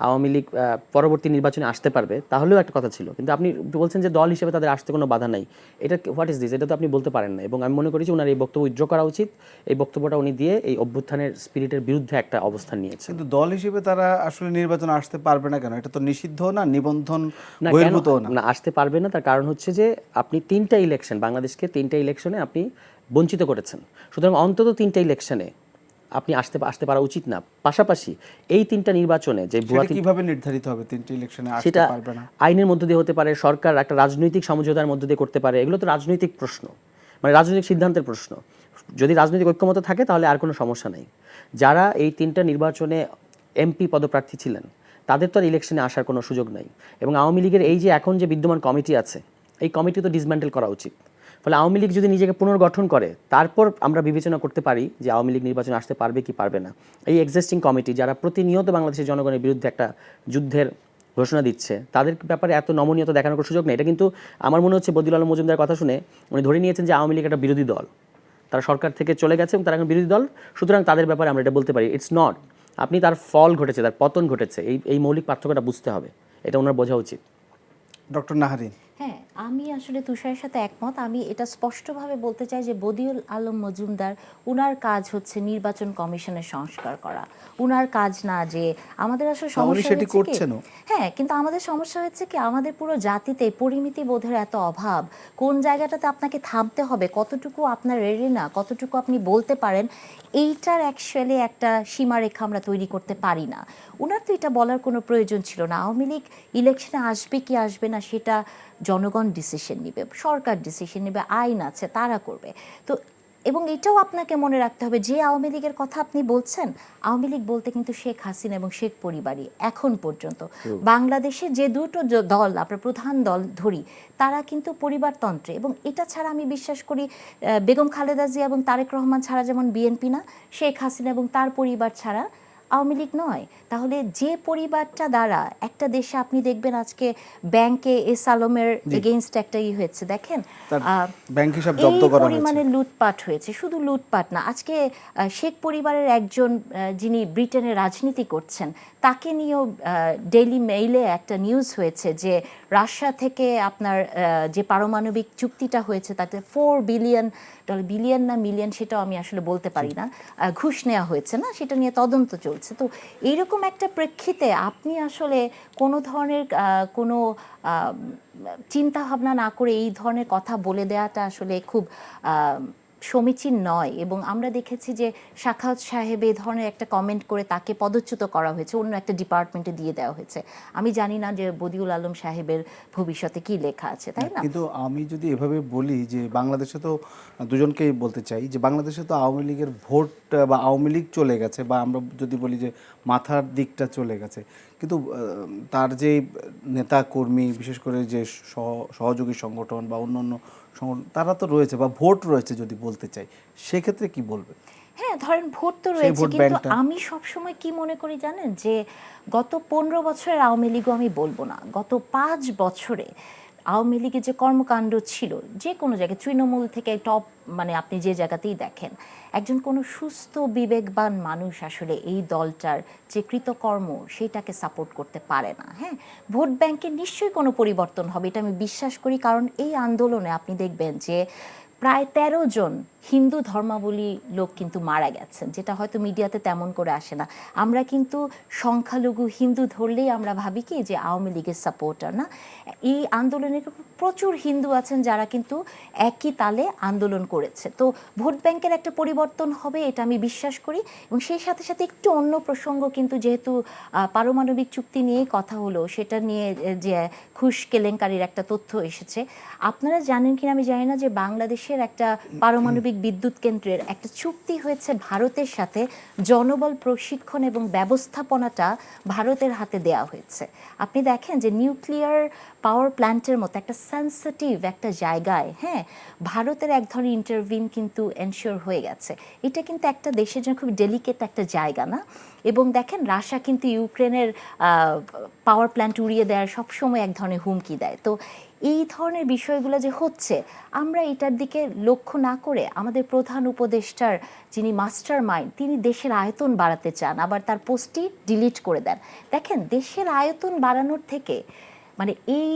আওয়ামী লীগ পরবর্তী নির্বাচনে আসতে পারবে, তাহলেও একটা কথা ছিল। কিন্তু আপনি বলছেন যে দল হিসেবে তাদের আসতে কোনো বাধা নাই। এটা হোয়াট ইজ দিস? এটা তো আপনি বলতে পারেন না। এবং আমি মনে করি যে ওনার এই বক্তব্য উইথড্র করা উচিত। এই বক্তব্যটা উনি দিয়ে এই অভ্যুত্থানের স্পিরিটের বিরুদ্ধে একটা অবস্থান নিয়েছে। কিন্তু দল হিসেবে তারা আসলে নির্বাচন আসতে পারবে না কেন? এটা তো নিষিদ্ধ না, নিবন্ধন বহির্ভূত না, আসতে পারবে না। তার কারণ হচ্ছে যে আপনি 3টা ইলেকশন, বাংলাদেশকে 3টা ইলেকশনে আপনি বঞ্চিত করেছেন। সুতরাং অন্তত 3টা ইলেকশনে আপনি আসতে পারা উচিত না। পাশাপাশি এই 3টা নির্বাচনে যে কিভাবে নির্ধারিত হবে 3টি ইলেকশনে আসতে সেটা পারবে না? আইনের মধ্যে দিয়ে হতে পারে, সরকার একটা রাজনৈতিক সমঝোতার মধ্যে দিয়ে করতে পারে। এগুলো তো রাজনৈতিক প্রশ্ন, মানে রাজনৈতিক সিদ্ধান্তের প্রশ্ন। যদি রাজনৈতিক ঐক্যমত থাকে তাহলে আর কোনো সমস্যা নেই। যারা এই 3টা নির্বাচনে এমপি পদপ্রার্থী ছিলেন তাদের তো আর ইলেকশনে আসার কোনো সুযোগ নাই। এবং আওয়ামী লীগের এই যে এখন যে বিদ্যমান কমিটি আছে, এই কমিটি তো ডিসম্যান্টেল করা উচিত। ফলে আওয়ামী লীগ যদি নিজেকে পুনর্গঠন করে তারপর আমরা বিবেচনা করতে পারি যে আওয়ামী লীগ নির্বাচন আসতে পারবে কি পারবে না। এই এক্সিস্টিং কমিটি যারা প্রতিনিয়ত বাংলাদেশের জনগণের বিরুদ্ধে একটা যুদ্ধের ঘোষণা দিচ্ছে, তাদের ব্যাপারে এত নমনীয়তা দেখানোর কোনো সুযোগ নেই। এটা কিন্তু আমার মনে হচ্ছে বদিউল আলম মজুমদারের কথা শুনে উনি ধরে নিয়েছেন যে আওয়ামী লীগ একটা বিরোধী দল, তারা সরকার থেকে চলে গেছে এবং তারা এখন বিরোধী দল, সুতরাং তাদের ব্যাপারে আমরা এটা বলতে পারি। It's not. আপনি তার ফল ঘটেছে, তার পতন ঘটেছে, এই মৌলিক পার্থক্যটা বুঝতে হবে, এটা ওনার বোঝা উচিত। ডক্টর নাহারিন। হ্যাঁ, আমি আসলে তুষারের সাথে একমত। আমি এটা স্পষ্টভাবে বলতে চাই যে বদিউল আলম মজুমদার, উনার কাজ হচ্ছে নির্বাচন কমিশনের সংস্কার করা। উনার কাজ না যে আমাদের আসলে সমস্যা সেটি হচ্ছে করছেনও। হ্যাঁ, কিন্তু আমাদের সমস্যা হচ্ছে কি আমাদের পুরো জাতিতে পরিমিতি বোধের এত অভাব। কোন জায়গাটাতে আপনাকে থামতে হবে, কতটুকু আপনার রেডি না, কতটুকু আপনি বলতে পারেন, এইটার অ্যাকচুয়ালি একটা সীমারেখা আমরা তৈরি করতে পারি না। উনার তো এটা বলার কোনো প্রয়োজন ছিল না। আওয়ামী লীগ ইলেকশনে আসবে কি আসবে না সেটা জনগণ ডিসিশন নেবে, সরকার ডিসিশন নেবে, আইন আছে তারা করবে। তো এবং এটাও আপনাকে মনে রাখতে হবে, যে আওয়ামী লীগের কথা আপনি বলছেন, আওয়ামী লীগ বলতে কিন্তু শেখ হাসিনা এবং শেখ পরিবারই এখন পর্যন্ত বাংলাদেশে যে দুটো দল, আমরা প্রধান দল ধরি, তারা কিন্তু পরিবারতন্ত্রে। এবং এটা ছাড়া আমি বিশ্বাস করি বেগম খালেদা জিয়া এবং তারেক রহমান ছাড়া যেমন বিএনপি না, শেখ হাসিনা এবং তার পরিবার ছাড়া আওয়ামী লীগ নয়। তাহলে যে পরিবারটা দ্বারা একটা দেশে আপনি দেখবেন আজকে ব্যাংকে এস আলমের এগেইনস্ট একটা হয়েছে, দেখেন ব্যাংক হিসাব জব্দ করা হয়েছে, পরিমাণে লুটপাট হয়েছে। শুধু লুটপাট না, আজকে শেখ পরিবারের একজন যিনি ব্রিটেনে রাজনীতি করছেন, তাকে নিয়েও ডেইলি মেইলে একটা নিউজ হয়েছে যে রাশিয়া থেকে আপনার যে পারমাণবিক চুক্তিটা হয়েছে তাতে $4 বিলিয়ন, বিলিয়ন না মিলিয়ন সেটাও আমি আসলে বলতে পারি না, ঘুষ নেওয়া হয়েছে না, সেটা নিয়ে তদন্ত চলছে। তো এইরকম একটা প্রেক্ষিতে আপনি আসলে কোনো ধরনের কোনো চিন্তা ভাবনা না করে এই ধরনের কথা বলে দেওয়াটা আসলে খুব সমীচীন নয়। এবং আমরা দেখেছি যে সাখাওয়াত সাহেব এই ধরনের একটা কমেন্ট করে তাকে পদচ্যুত করা হয়েছে, অন্য একটা ডিপার্টমেন্টে দিয়ে দেওয়া হয়েছে। আমি জানি না যে বদিউল আলম সাহেবের ভবিষ্যতে কি লেখা আছে, তাই না? কিন্তু আমি যদি এভাবে বলি যে বাংলাদেশে তো দুজনকেই বলতে চাই যে বাংলাদেশে তো আওয়ামী লীগের ভোট বা আওয়ামী লীগ চলে গেছে, বা আমরা যদি বলি যে মাথার দিকটা চলে গেছে, কিন্তু তার যে নেতা কর্মী, বিশেষ করে যে সহযোগী সংগঠন বা অন্য অন্য সংগঠন, তারা তো রয়েছে বা ভোট রয়েছে যদি বলতে চাই, সেক্ষেত্রে কি বলবেন? হ্যাঁ, ধরেন ভোট তো রয়েছে, কিন্তু আমি সবসময় কি মনে করি জানেন, যে গত 15 বছরের আওয়ামী লীগও আমি বলবো না, গত 5 বছরে আওয়ামী লীগের যে কর্মকাণ্ড ছিল যে কোনো জায়গায়, তৃণমূল থেকে টপ, মানে আপনি যে জায়গাতেই দেখেন, একজন কোনো সুস্থ বিবেকবান মানুষ আসলে এই দলটার যে কৃতকর্ম সেটাকে সাপোর্ট করতে পারে না। হ্যাঁ, ভোট ব্যাংকে নিশ্চয়ই কোনো পরিবর্তন হবে, এটা আমি বিশ্বাস করি। কারণ এই আন্দোলনে আপনি দেখবেন যে প্রায় 13 জন হিন্দু ধর্মাবলী লোক কিন্তু মারা গেছেন, যেটা হয়তো মিডিয়াতে তেমন করে আসে না। আমরা কিন্তু সংখ্যালঘু হিন্দু ধরলেই আমরা ভাবি কি যে আওয়ামী লীগের সাপোর্টার না। এই আন্দোলনে প্রচুর হিন্দু আছেন যারা কিন্তু একই তালে আন্দোলন করেছে। তো ভোট ব্যাংকের একটা পরিবর্তন হবে, এটা আমি বিশ্বাস করি। এবং সেই সাথে সাথে একটু অন্য প্রসঙ্গ, কিন্তু যেহেতু পারমাণবিক চুক্তি নিয়েই কথা হলো, সেটা নিয়ে যে ঘুষ কেলেঙ্কারির একটা তথ্য এসেছে, আপনারা জানেন কিনা আমি জানি না, যে বাংলাদেশের একটা পারমাণবিক বিদ্যুৎ কেন্দ্রের একটা চুক্তি হয়েছে ভারতের সাথে, জনবল প্রশিক্ষণ এবং ব্যবস্থাপনাটা ভারতের হাতে দেয়া হয়েছে। আপনি দেখেন যে নিউক্লিয়ার পাওয়ার প্ল্যান্টের মতো একটা সেন্সিটিভ একটা জায়গায়, হ্যাঁ, ভারতের এক ধরনের ইন্টারভিন কিন্তু এনশিওর হয়ে গেছে। এটা কিন্তু একটা দেশের জন্য খুব ডেলিকেট একটা জায়গা না। এবং দেখেন রাশিয়া কিন্তু ইউক্রেনের পাওয়ার প্ল্যান্ট উড়িয়ে দেওয়ার সবসময় এক ধরনের হুমকি দেয়। তো এই ধরনের বিষয়গুলো যে হচ্ছে, আমরা এটার দিকে লক্ষ্য না করে আমাদের প্রধান উপদেষ্টার যিনি মাস্টার মাইন্ড, তিনি দেশের আয়তন বাড়াতে চান, আবার তার পোস্টটি ডিলিট করে দেন। দেখেন, দেশের আয়তন বাড়ানোর থেকে, মানে এই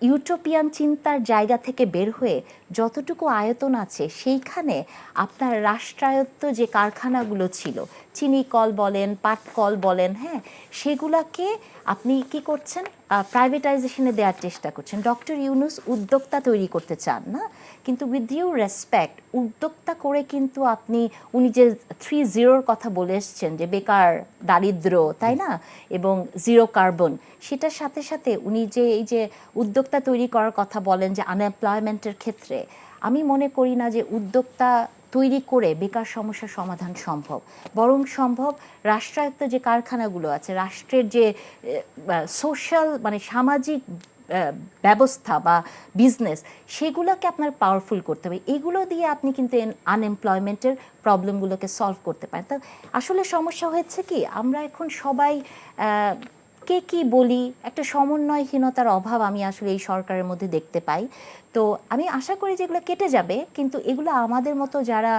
ইউটোপিয়ান চিন্তার জায়গা থেকে বের হয়ে যতটুকু আয়তন আছে সেইখানে আপনার রাষ্ট্রায়ত্ত যে কারখানাগুলো ছিল, চিনি কল বলেন, পাট কল বলেন, হ্যাঁ, সেগুলাকে আপনি কি করছেন, প্রাইভেটাইজেশনে দেওয়ার চেষ্টা করছেন। ডক্টর ইউনূস উদ্যোক্তা তৈরি করতে চান না, কিন্তু উইথ ডিউ রেসপেক্ট, উদ্যোক্তা করে কিন্তু আপনি, উনি যে 3-0 কথা বলে এসছেন, যে বেকার, দারিদ্র, তাই না, এবং জিরো কার্বন, সেটার সাথে সাথে উনি যে এই যে উদ্যোক্তা তৈরি করার কথা বলেন, যে আনএমপ্লয়মেন্টের ক্ষেত্রে, আমি মনে করি না যে উদ্যোক্তা তৈরি করে বেকার সমস্যার সমাধান সম্ভব। বরং সম্ভব রাষ্ট্রায়ত্ত যে কারখানাগুলো আছে, রাষ্ট্রের যে সোশ্যাল, মানে সামাজিক ব্যবস্থা বা বিজনেস, সেগুলোকে আপনার পাওয়ারফুল করতে হবে। এগুলো দিয়ে আপনি কিন্তু আনএমপ্লয়মেন্টের প্রবলেমগুলোকে সলভ করতে পারেন। তো আসলে সমস্যা হয়েছে কি, আমরা এখন সবাই কে কি বলি, একটা সমন্বয়হীনতার অভাব আমি আসলে এই সরকারের মধ্যে দেখতে পাই। তো আমি আশা করি যে এগুলো কেটে যাবে, কিন্তু এগুলো আমাদের মতো যারা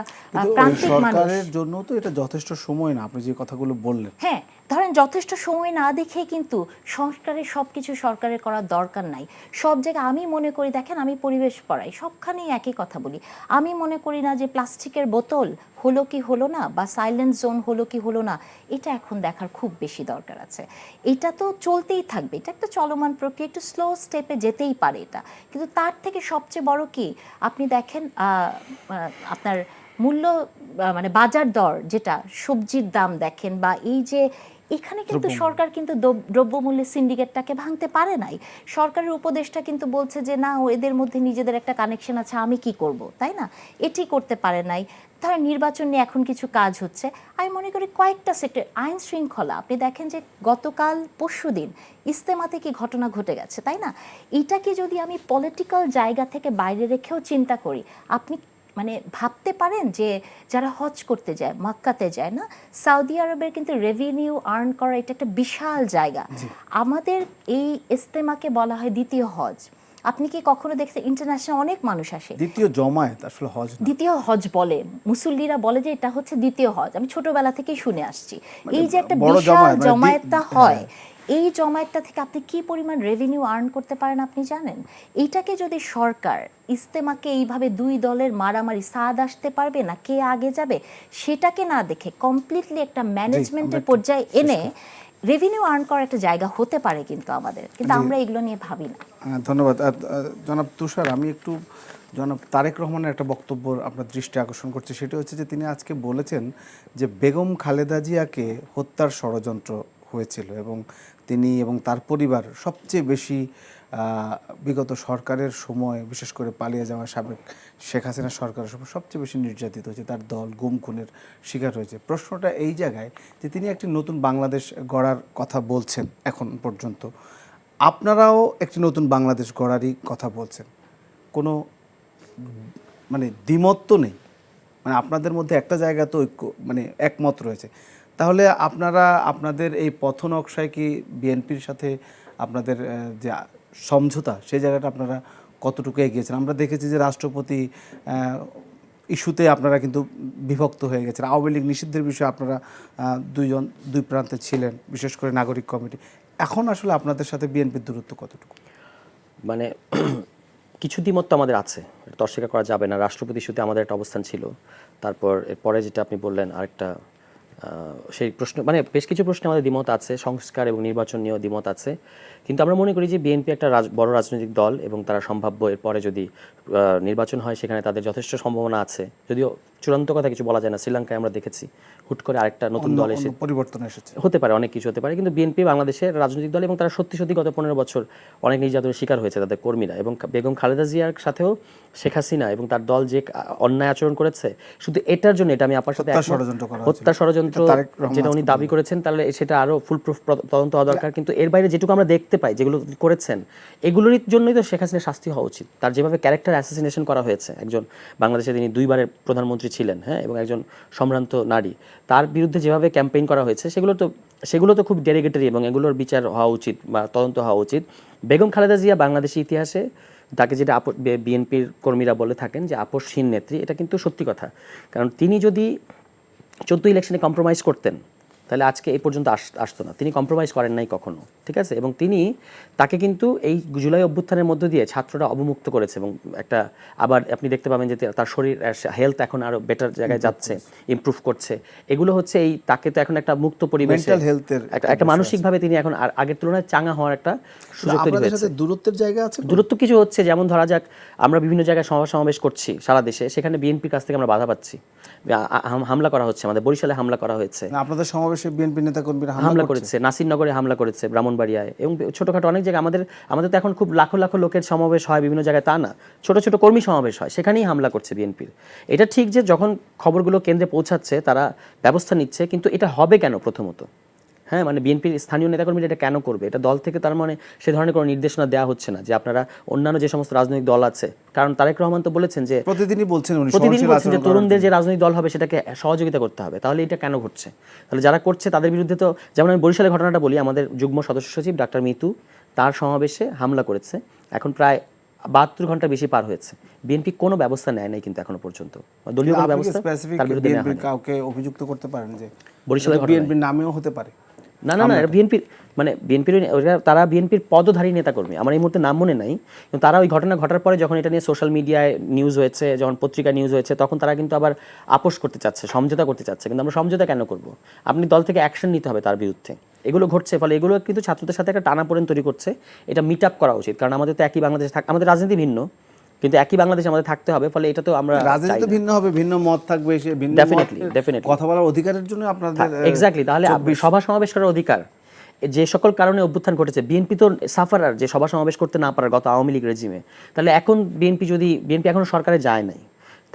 প্রান্তিক মানুষ, সরকারের জন্য তো এটা যথেষ্ট সময় না, আপনি যে কথাগুলো বললেন। হ্যাঁ, ধরেন যথেষ্ট সময় না দেখে কিন্তু সংস্কারের সব কিছু সরকারের করার দরকার নাই। সব জায়গায় আমি মনে করি, দেখেন আমি পরিবেশ পড়াই, সবখানেই একই কথা বলি, আমি মনে করি না যে প্লাস্টিকের বোতল হলো কি হলো না, বা সাইলেন্ট জোন হলো কি হলো না, এটা এখন দেখার খুব বেশি দরকার আছে। এটা তো চলতেই থাকবে, এটা একটা চলমান প্রক্রিয়া, একটু স্লো স্টেপে যেতেই পারে এটা। কিন্তু তার থেকে সবচেয়ে বড় কি, আপনি দেখেন আপনার মূল্য, মানে বাজার দর, যেটা সবজির দাম দেখেন, বা এই যে এখানে কিন্তু সরকার কিন্তু দ্রব্যমূল্যের সিন্ডিকেটটাকে ভাঙতে পারে নাই। সরকারের উপদেষ্টা কিন্তু বলছে যে না, এদের মধ্যে নিজেদের একটা কানেকশন আছে, আমি কি করব, তাই না? এটি করতে পারে নাই। ধর নির্বাচন নিয়ে এখন কিছু কাজ হচ্ছে, আমি মনে করি কয়েকটা সেক্টর আইন শৃঙ্খলা, আপনি দেখেন যে গতকাল পরশুদিন ইস্তেমাতে কি ঘটনা ঘটে গেছে, তাই না? এটাকে যদি আমি পলিটিক্যাল জায়গা থেকে বাইরে রেখেও চিন্তা করি, আপনি মানে ভাবতে পারেন যে যারা হজ করতে যায়, মক্কাতে যায় না, সৌদি আরবের কিন্তু রেভিনিউ আর্ন করা এটা একটা বিশাল জায়গা। আমাদের এই ইস্তেমাকে বলা হয় দ্বিতীয় হজ। আপনি কি কখনো দেখছেন? ইন্টারন্যাশনাল অনেক মানুষ আসে, দ্বিতীয় জমায়েত আসলে হজ না। দ্বিতীয় হজ বলে, মুসল্লিরা বলে যে এটা হচ্ছে দ্বিতীয় হজ। আমি ছোটবেলা থেকেই শুনে আসছি এই যে একটা বড় বিশাল জমায়েত, মানে জমায়েতটা হ্যাঁ। হয়, এই জমায়েতটা থেকে আপনি কি পরিমাণ রেভিনিউ আর্ন করতে পারেন আপনি জানেন? এইটাকে যদি সরকার ইস্তেমাকে এইভাবে দুই দলের মারামারি, সাদ আসতে পারবে না কে আগে যাবে, সেটাকে না দেখে কমপ্লিটলি একটা ম্যানেজমেন্টের পর্যায়ে এনে রেভিনিউ আর্ন করার একটা জায়গা হতে পারে কিন্তু আমাদের, কিন্তু আমরা এগুলো নিয়ে ভাবি না। ধন্যবাদ। জনাব তুষার, আমি একটু জনাব তারেক রহমানের একটা বক্তব্য আপনার দৃষ্টি আকর্ষণ করছি। সেটা হচ্ছে যে তিনি আজকে বলেছেন যে বেগম খালেদা জিয়াকে হত্যার ষড়যন্ত্র হয়েছিল এবং তিনি এবং তার পরিবার সবচেয়ে বেশি বিগত সরকারের সময়, বিশেষ করে পালিয়ে যাওয়া সাবেক শেখ হাসিনা সরকারের সময় সবচেয়ে বেশি নির্যাতিত হয়েছে, তার দল গুম খুনের শিকার হয়েছে। প্রশ্নটা এই জায়গায় যে তিনি একটি নতুন বাংলাদেশ গড়ার কথা বলছেন, এখন পর্যন্ত আপনারাও একটি নতুন বাংলাদেশ গড়ারই কথা বলছেন, কোনো মানে দ্বিমত তো নেই, মানে আপনাদের মধ্যে একটা জায়গা তো ঐক্য, মানে একমত রয়েছে। তাহলে আপনারা আপনাদের এই পথ নকশায় কি বিএনপির সাথে আপনাদের যে সমঝোতা, সেই জায়গাটা আপনারা কতটুকু এগিয়েছেন? আমরা দেখেছি যে রাষ্ট্রপতি ইস্যুতে আপনারা কিন্তু বিভক্ত হয়ে গেছেন। আওয়ামী লীগ নিষিদ্ধের বিষয়ে আপনারা দুই প্রান্তে ছিলেন, বিশেষ করে নাগরিক কমিটি। এখন আসলে আপনাদের সাথে বিএনপির দূরত্ব কতটুকু? মানে কিছু দ্বিমত তো আমাদের আছে, এটা অস্বীকার করা যাবে না। রাষ্ট্রপতি ইস্যুতে আমাদের একটা অবস্থান ছিল, তারপর এরপরে যেটা আপনি বললেন আরেকটা, সেই প্রশ্ন, মানে বেশ কিছু প্রশ্নে আমাদের দ্বিমত আছে, সংস্কার এবং নির্বাচন নিয়েও দ্বিমত আছে। কিন্তু আমরা মনে করি যে বিএনপি একটা বড় রাজনৈতিক দল এবং তারা সম্ভাব্য এরপরে যদি নির্বাচন হয় সেখানে তাদের যথেষ্ট সম্ভাবনা আছে। যদিও চূড়ান্ত কথা কিছু বলা যায় না, শ্রীলঙ্কায় আমরা দেখেছি হুট করে আরেকটা নতুন দল এসে পরিবর্তন এসেছে, হতে পারে, অনেক কিছু হতে পারে। কিন্তু বিএনপি বাংলাদেশের রাজনৈতিক দল এবং তারা সত্যি সত্যি গত 15 বছর অনেক নির্যাতনের শিকার হয়েছে তাদের কর্মীরা, এবং বেগম খালেদা জিয়ার সাথেও শেখ হাসিনা এবং তার দল যে অন্যায় আচরণ করেছে, শুধু এটার জন্য, এটা আমি আপনার সাথে হত্যা ষড়যন্ত্র যেটা উনি দাবি করেছেন, তাহলে সেটা আরো ফুল প্রুফ তদন্ত হওয়া দরকার। কিন্তু এর বাইরে যেটুকু আমরা দেখতে পাই যেগুলো করেছেন, এগুলোর জন্যই তো শেখ হাসিনার শাস্তি হওয়া উচিত। তার যেভাবে ক্যারেক্টার অ্যাসাসিনেশন করা হয়েছে, একজন বাংলাদেশে তিনি 2 বারের প্রধানমন্ত্রী ছিলেন, হ্যাঁ, এবং একজন সম্ভ্রান্ত নারী, তার বিরুদ্ধে যেভাবে ক্যাম্পেইন করা হয়েছে, সেগুলো তো খুব ডেরিগেটরি এবং এগুলোর বিচার হওয়া উচিত বা তদন্ত হওয়া উচিত। বেগম খালেদা জিয়া বাংলাদেশি ইতিহাসে তাকে যেটা বিএনপির কর্মীরা বলে থাকেন যে আপসহীন নেত্রী, এটা কিন্তু সত্যি কথা। কারণ তিনি যদি 14 ইলেকশনে কম্প্রোমাইজ করতেন তাহলে আজকে এই পর্যন্ত আসতো না। তিনি কম্প্রোমাইজ করেন নাই কখনো, ঠিক আছে? এবং তাকে কিন্তু এই জুলাই অভ্যুত্থানের মধ্য দিয়ে ছাত্ররা অবমুক্ত করেছে এবং একটা, আবার আপনি দেখতে পাবেন যে তার শরীর হেলথ এখন আরো বেটার জায়গায় যাচ্ছে, ইমপ্রুভ করছে। এগুলো হচ্ছে এই, তাকে তো এখন একটা মুক্ত পরিবেশে, একটা মানসিকভাবে তিনি এখন আগের তুলনায় চাঙ্গা হওয়ার একটা সুযোগ তৈরি হয়েছে। দূরত্বের জায়গা আছে, দূরত্ব কিছু হচ্ছে, যেমন ধরা যাক আমরা বিভিন্ন জায়গায় সমাবেশ করছি সারা দেশে, সেখানে বিএনপির কাছ থেকে আমরা বাধা পাচ্ছি, হামলা করা হচ্ছে। আমাদের বরিশালে হামলা করা হয়েছে, আপনাদের সমাবেশে বিএনপি নেতাকর্মীরা হামলা করেছে, নাসিরনগরে হামলা করেছে, ব্রাহ্মণবাড়িয়ায়, এবং ছোটখাটো অনেক জায়গায়। আমাদের তো এখন খুব লাখো লাখো লোকের সমাবেশ হয় বিভিন্ন জায়গায়, তা না, ছোট ছোট কর্মী সমাবেশ হয়, সেখানেই হামলা করছে বিএনপির। এটা ঠিক যে যখন খবরগুলো কেন্দ্রে পৌঁছাচ্ছে তারা ব্যবস্থা নিচ্ছে, কিন্তু এটা হবে কেন প্রথমত? হ্যাঁ, মানে বিএনপির স্থানীয় নেতাকর্মীরা এটা কেন করবে? এটা দল থেকে তার মানে সে ধরনের কোনো নির্দেশনা দেওয়া হচ্ছে না যে আপনারা অন্যান্য যে সমস্ত রাজনৈতিক দল আছে, কারণ তারেক রহমান তো বলেছেন যে প্রতিদিনই বলছেন যে তরুণদের যে রাজনৈতিক দল হবে সেটাকে সহযোগিতা করতে হবে। তাহলে এটা কেন ঘটছে? তাহলে যারা করছে তাদের বিরুদ্ধে তো, যেমন আমি বরিশালের ঘটনাটা বলি, আমাদের যুগ্ম সদস্য সচিব ডাক্তার মিতু, তার সমাবেশে হামলা করেছে, এখন প্রায় 72 ঘন্টা বেশি পার হয়েছে, বিএনপি কোনো ব্যবস্থা নেয় নাই কিন্তু এখনো পর্যন্ত, দলীয় কোনো ব্যবস্থা তার বিরুদ্ধে নেওয়া হয়নি। কাউকে অভিযুক্ত করতে পারেন যে বরিশালের বিএনপির নামেও হতে পারে? না, বিএনপির, মানে বিএনপির তারা বিএনপির পদধারী নেতাকর্মী, আমার এই মুহূর্তে নাম মনে নাই, কিন্তু তারা ওই ঘটনা ঘটার পরে যখন এটা নিয়ে সোশ্যাল মিডিয়ায় নিউজ হয়েছে, যখন পত্রিকা নিউজ হয়েছে, তখন তারা কিন্তু আবার আপোষ করতে চাচ্ছে, সমঝোতা করতে চাচ্ছে। কিন্তু আমরা সমঝোতা কেন করব? আপনি দল থেকে অ্যাকশন নিতে হবে তার বিরুদ্ধে। এগুলো ঘটছে, ফলে এগুলো কিন্তু ছাত্রদের সাথে একটা টানাপোড়েন তৈরি করছে। এটা মিট আপ করা উচিত, কারণ আমাদের তো একই বাংলাদেশে আমাদের রাজনীতি ভিন্ন, কিন্তু একই বাংলাদেশ আমাদের থাকতে হবে, ফলে এটা তো আমরা রাজনীতি তো ভিন্ন হবে, ভিন্ন মত থাকবে, সে ভিন্ন Definitely. কথা বলার অধিকারের জন্য আপনাদের এক্স্যাক্টলি। তাহলে সভা সমাবেশ করার অধিকার, যে সকল কারণে অভ্যুত্থান ঘটেছে, বিএনপি তো সাফারার, যে সভা সমাবেশ করতে না পারার গত আওয়ামী লীগ রেজিমে। তাহলে এখন বিএনপি এখনো সরকারে যায় নাই,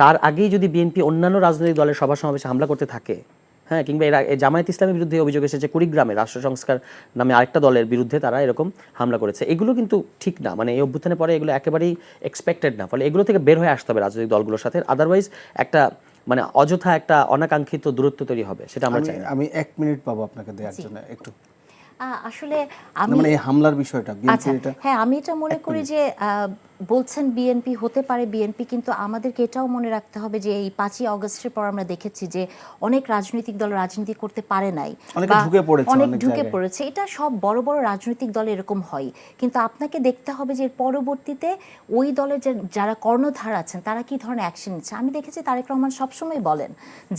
তার আগেই যদি বিএনপি অন্যান্য রাজনৈতিক দলের সভা সমাবেশে হামলা করতে থাকে, হ্যাঁ, কিংবা জামায়াত ইসলামের বিরুদ্ধে অভিযোগ এসেছে কুড়িগ্রামে রাষ্ট্র সংস্কার নামে আরেকটা দলের বিরুদ্ধে তারা এরকম হামলা করেছে, এগুলো কিন্তু ঠিক না। মানে এই অভ্যুত্থানের পরে এগুলো একেবারেই এক্সপেক্টেড না, ফলে এগুলো থেকে বের হয়ে আসতে হবে রাজনৈতিক দলগুলোর সাথে, আদারওয়াইজ একটা মানে অযথা একটা অনাকাঙ্ক্ষিত দূরত্ব তৈরি হবে, সেটা আমরা চাই না। আমি 1 মিনিট পাবো আপনাকে দেওয়ার জন্য একটু, আসলে আমি মানে এই হামলার বিষয়টা আচ্ছা, হ্যাঁ, আমি এটা মনে করি যে বলছেন বিএনপি হতে পারে, বিএনপি, কিন্তু আমাদেরকে এটাও মনে রাখতে হবে যে এই 5ই আগস্টের পর আমরা দেখেছি যে অনেক রাজনৈতিক দল রাজনীতি করতে পারে নাই, অনেক ঢুকে পড়েছে। এটা সব বড় বড় রাজনৈতিক দলে এরকম হয়, কিন্তু আপনাকে দেখতে হবে যে পরবর্তীতে ওই দলের যারা কর্ণধার আছেন তারা কি ধরনের অ্যাকশন নিচ্ছে। আমি দেখেছি তারেক রহমান সবসময় বলেন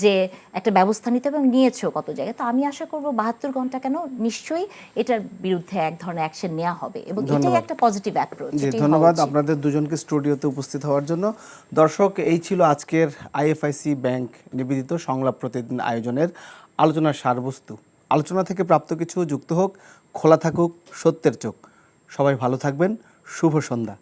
যে একটা ব্যবস্থা নিতে হবে, এবং নিয়েছেও কত জায়গায়। তো আমি আশা করবো 72 ঘন্টা কেন, নিশ্চয়ই এটার বিরুদ্ধে এক ধরনের অ্যাকশন নেওয়া হবে, এবং এটাই একটা পজিটিভ অ্যাপ্রোচ। ধন্যবাদ আপনাদের দুজনকে স্টুডিওতে উপস্থিত হওয়ার জন্য। দর্শক, এই ছিল আজকের আইএফআইসি ব্যাংক নিবেদিত সংলাপ প্রতিদিন আয়োজনের আলোচনার সারবস্তু। আলোচনা থেকে প্রাপ্ত কিছু যুক্ত হোক, খোলা থাকুক সত্যের চোখ। সবাই ভালো থাকবেন, শুভ সন্ধ্যা।